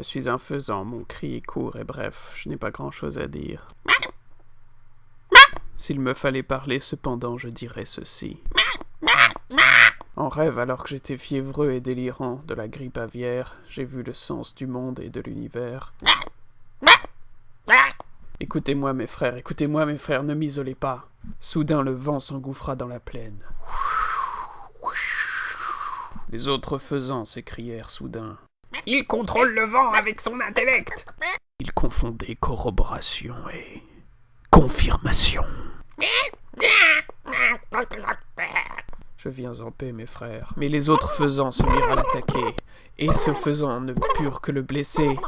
Je suis un faisan, mon cri est court et bref, je n'ai pas grand-chose à dire. S'il me fallait parler cependant, je dirais ceci. En rêve, alors que j'étais fiévreux et délirant de la grippe aviaire, j'ai vu le sens du monde et de l'univers. Écoutez-moi mes frères, ne m'isolez pas. Soudain le vent s'engouffra dans la plaine. Les autres faisans s'écrièrent soudain. Il contrôle le vent avec son intellect. Ils confondaient corroboration et confirmation. Je viens en paix, mes frères. Mais les autres faisans se mirent à l'attaquer, et ce faisant ne purent que le blesser.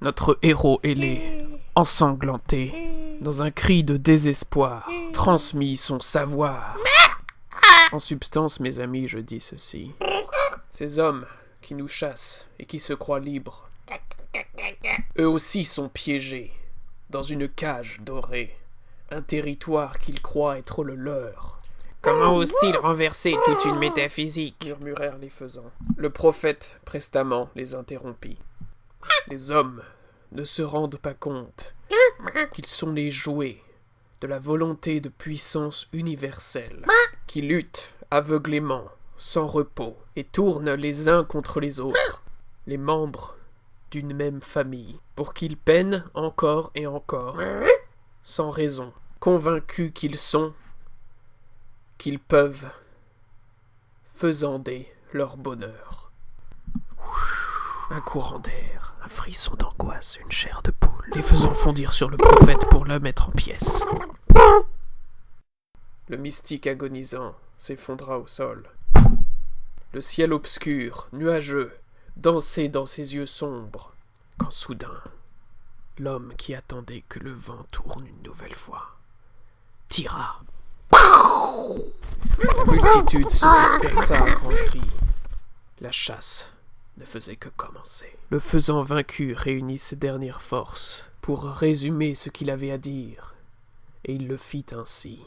Notre héros ailé, ensanglanté, dans un cri de désespoir, transmit son savoir. En substance, mes amis, je dis ceci. Ces hommes qui nous chassent et qui se croient libres, eux aussi sont piégés dans une cage dorée, un territoire qu'ils croient être le leur. Comment osent-ils renverser toute une métaphysique? Murmurèrent les faisans. Le prophète prestamment les interrompit. Les hommes ne se rendent pas compte qu'ils sont les jouets de la volonté de puissance universelle, qui luttent aveuglément, sans repos, et tournent les uns contre les autres, les membres d'une même famille, pour qu'ils peinent encore et encore, sans raison, convaincus qu'ils peuvent faisander leur bonheur. Un courant d'air, un frisson d'angoisse, une chair de poule, les faisant fondir sur le prophète pour le mettre en pièces. Le mystique agonisant s'effondra au sol. Le ciel obscur, nuageux, dansait dans ses yeux sombres, quand soudain, l'homme qui attendait que le vent tourne une nouvelle fois, tira. La multitude se dispersa à grands cris. La chasse ne faisait que commencer. Le faisant vaincu réunit ses dernières forces pour résumer ce qu'il avait à dire, et il le fit ainsi.